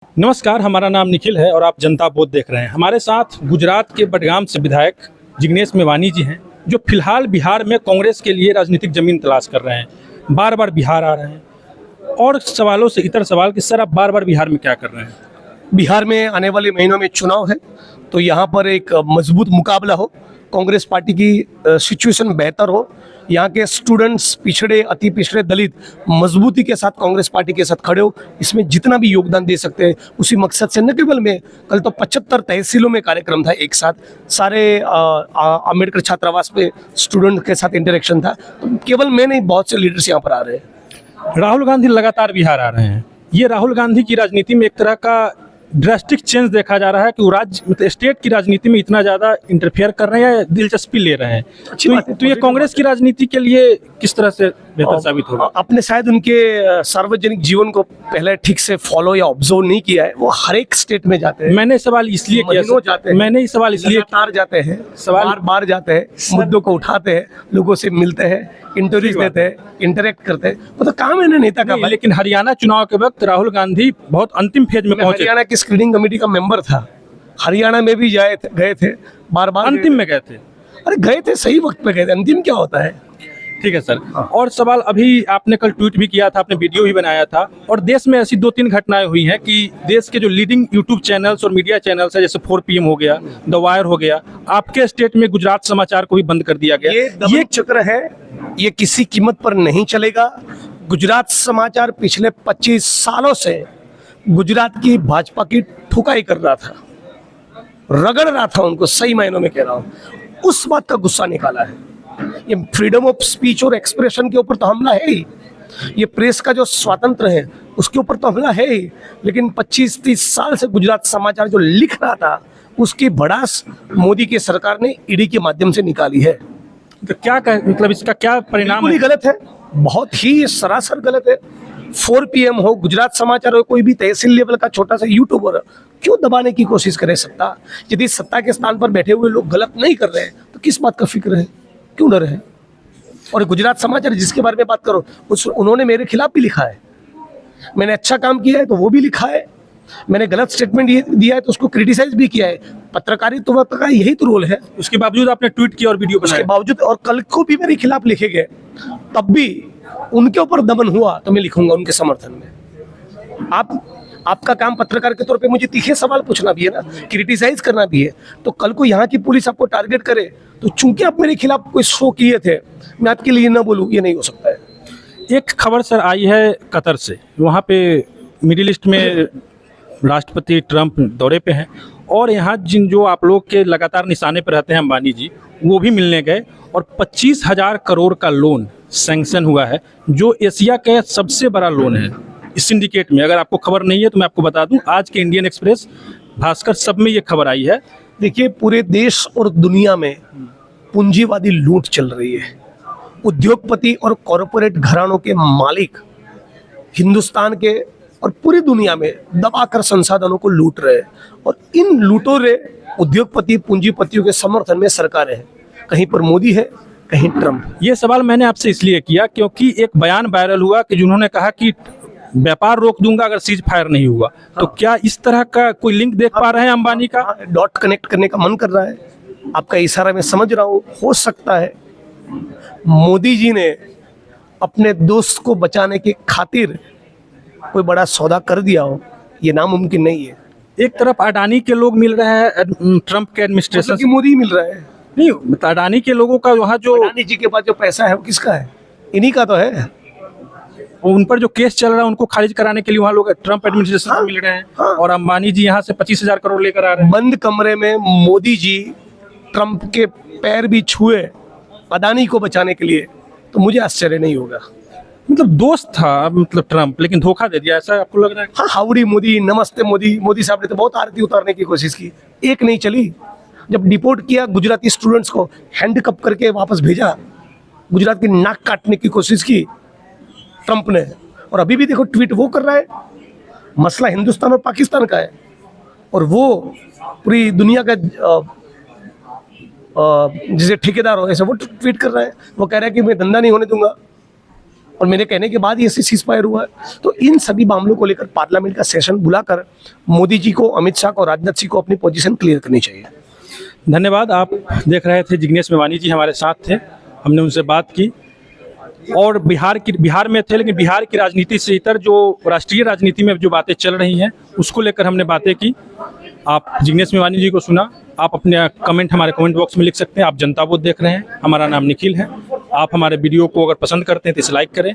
नमस्कार, हमारा नाम निखिल है और आप जनता बोध देख रहे हैं। हमारे साथ गुजरात के बडगाम से विधायक जिग्नेश मेवानी जी हैं, जो फिलहाल बिहार में कांग्रेस के लिए राजनीतिक जमीन तलाश कर रहे हैं। बार बार बिहार आ रहे हैं और सवालों से इतर सवाल कि सर आप बार बार बिहार में क्या कर रहे हैं। बिहार में आने वाले महीनों में चुनाव है, तो यहाँ पर एक मजबूत मुकाबला हो, कांग्रेस पार्टी की सिचुएशन बेहतर हो, यहाँ के स्टूडेंट्स, पिछड़े, अति पिछड़े, दलित मजबूती के साथ कांग्रेस पार्टी के साथ खड़े हो, इसमें जितना भी योगदान दे सकते हैं उसी मकसद से। न केवल में, कल तो 75 तहसीलों में कार्यक्रम था, एक साथ सारे अम्बेडकर छात्रावास पे स्टूडेंट के साथ इंटरेक्शन था। तो केवल मैं नहीं, बहुत से लीडर्स यहाँ पर आ रहे हैं। राहुल गांधी लगातार बिहार आ रहे हैं। ये राहुल गांधी की राजनीति में एक तरह का ड्रास्टिक चेंज देखा जा रहा है कि वो राज्य मतलब स्टेट की राजनीति में इतना ज़्यादा इंटरफेयर कर रहे हैं या दिलचस्पी ले रहे हैं। तो ये कांग्रेस की राजनीति के लिए किस तरह से बेहतर साबित होगा? आपने शायद उनके सार्वजनिक जीवन को पहले ठीक से फॉलो या ऑब्जर्व नहीं किया है। वो हर एक स्टेट में जाते हैं। मैंने सवाल इसलिए किया, मैंने ये सवाल इसलिए लगातार जाते हैं, सवाल बार जाते हैं, मुद्दों को उठाते हैं, लोगों से मिलते हैं, इंटरव्यूज देते हैं, इंटरेक्ट करते हैं। वो तो काम है ना नेता का। लेकिन हरियाणा चुनाव के वक्त राहुल गांधी बहुत अंतिम फेज में पहुंचे। हरियाणा की स्क्रीनिंग कमेटी का मेंबर था, हरियाणा में भी गए थे, बार अंतिम में गए थे। अरे गए थे, सही वक्त पे गए थे, अंतिम क्या होता है। ठीक है सर। और सवाल, अभी आपने कल ट्वीट भी किया था, आपने वीडियो भी बनाया था, और देश में ऐसी 2-3 घटनाएं हुई हैं कि देश के जो लीडिंग यूट्यूब चैनल्स और मीडिया चैनल्स है, जैसे 4 PM हो गया, द वायर हो गया, आपके स्टेट में गुजरात समाचार को भी बंद कर दिया गया। ये चक्र है, ये किसी कीमत पर नहीं चलेगा। गुजरात समाचार पिछले 25 सालों से गुजरात की भाजपा की ठुकाई कर रहा था, रगड़ रहा था उनको, सही मायनों में कह रहा हूं। उस बात का गुस्सा निकाला है। ये फ्रीडम ऑफ स्पीच और एक्सप्रेशन के ऊपर तो हमला है ही, ये प्रेस का जो स्वातंत्र है उसके ऊपर तो हमला है ही। लेकिन 25-30 साल से गुजरात समाचार जो लिख रहा था, उसकी भड़ास मोदी की सरकार ने ईडी के माध्यम से निकाली है। तो क्या मतलब इसका क्या परिणाम है? गलत है, बहुत ही सरासर गलत है। 4 PM हो, गुजरात समाचार हो, कोई भी तहसील लेवल का छोटा सा यूट्यूबर क्यों दबाने की कोशिश करे सत्ता? यदि सत्ता के स्थान पर बैठे हुए लोग गलत नहीं कर रहे हैं तो किस बात का फिक्र है, क्यों डर है? और गुजरात समाचार जिसके बारे में बात करो, उन्होंने मेरे खिलाफ भी लिखा है। मैंने अच्छा काम किया है तो वो भी लिखा है, मैंने गलत स्टेटमेंट दिया है तो उसको क्रिटिसाइज भी किया है। पत्रकारिता का यही तो रोल है। उसके बावजूद आपने ट्वीट किया और वीडियो बनाया। उसके बावजूद, और कल को भी मेरे खिलाफ लिखे गए, तब भी उनके ऊपर दमन हुआ तो मैं लिखूंगा उनके समर्थन में। आपका काम पत्रकार के तौर पे मुझे तीखे सवाल पूछना भी है ना, क्रिटिसाइज करना भी है। तो कल को यहाँ की पुलिस आपको टारगेट करे तो चूंकि आप मेरे खिलाफ कोई शो किए थे, मैं आपके लिए ना बोलूँ, ये नहीं हो सकता है। एक खबर सर आई है कतर से, वहाँ पे मिडिल ईस्ट में राष्ट्रपति ट्रंप दौरे पे हैं और यहाँ जो आप लोग के लगातार निशाने पर रहते हैं अंबानी जी, वो भी मिलने गए और 25,000 करोड़ का लोन सैंक्शन हुआ है, जो एशिया का सबसे बड़ा लोन है इस सिंडिकेट में। अगर आपको खबर नहीं है तो मैं आपको बता दूं, आज के इंडियन एक्सप्रेस, भास्कर, सब में ये खबर आई है। देखिए, पूरे देश और दुनिया में पूंजीवादी लूट चल रही है। उद्योगपति और कॉरपोरेट घरानों के मालिक हिंदुस्तान के और पूरी दुनिया में दबाकर संसाधनों को लूट रहे हैं, और इन लूटोरे उद्योगपति, पूंजीपतियों के समर्थन में सरकारें हैं। कहीं पर मोदी है, कहीं ट्रंप। ये सवाल मैंने आपसे इसलिए किया क्योंकि एक बयान वायरल हुआ कि जिन्होंने कहा कि व्यापार रोक दूंगा अगर सीज फायर नहीं हुआ। तो क्या इस तरह का कोई लिंक देख पा रहे हैं अंबानी का? डॉट कनेक्ट करने का मन कर रहा है, आपका इशारा मैं समझ रहा हूँ। हो सकता है मोदी जी ने अपने दोस्त को बचाने की खातिर कोई बड़ा सौदा कर दिया हो, ये नामुमकिन नहीं है। एक तरफ अडानी के लोग मिल रहे हैं ट्रंप के एडमिनिस्ट्रेशन की, मोदी मिल रहा है नहीं, अडानी के लोगों का वहाँ जो अडानी जी के पास जो पैसा है वो किसका है? इन्हीं का तो है। उन पर जो केस चल रहा है उनको खारिज कराने के लिए वहाँ लोग ट्रंप एडमिनिस्ट्रेशन से मिल रहे हैं। और अंबानी जी यहाँ से 25,000 करोड़ लेकर आ रहे हैं। बंद कमरे में मोदी जी ट्रंप के पैर भी छुए अडानी को बचाने के लिए, तो मुझे आश्चर्य नहीं होगा। मतलब दोस्त था मतलब ट्रंप, लेकिन धोखा दे दिया, ऐसा आपको लग रहा है? हाँ, हाउडी मोदी, नमस्ते मोदी। मोदी साहब ने तो बहुत आरती उतारने की कोशिश की, एक नहीं चली। जब डिपोर्ट किया गुजराती स्टूडेंट्स को, हैंडकप करके वापस भेजा, गुजरात की नाक काटने की कोशिश की ट्रंप ने। और अभी भी देखो ट्वीट वो कर रहा है। मसला हिंदुस्तान और पाकिस्तान का है, और वो पूरी दुनिया का जैसे ठेकेदार हो ऐसे वो ट्वीट कर रहा है। वो कह रहा है कि मैं धंधा नहीं होने दूंगा। और मेरे कहने के बाद ये सीज फायर हुआ है। तो इन सभी मामलों को लेकर पार्लियामेंट का सेशन बुलाकर मोदी जी को, अमित शाह को, राजनाथ सिंह को अपनी पोजीशन क्लियर करनी चाहिए। धन्यवाद। आप देख रहे थे जिग्नेश मेवानी जी हमारे साथ थे, हमने उनसे बात की और बिहार में थे, लेकिन बिहार की राजनीति से इतर जो राष्ट्रीय राजनीति में जो बातें चल रही हैं उसको लेकर हमने बातें की। आप जिग्नेश मेवानी जी को सुना। आप अपने कमेंट हमारे कमेंट बॉक्स में लिख सकते हैं। आप जनता बोध देख रहे हैं, हमारा नाम निखिल है। आप हमारे वीडियो को अगर पसंद करते हैं तो इसे लाइक करें।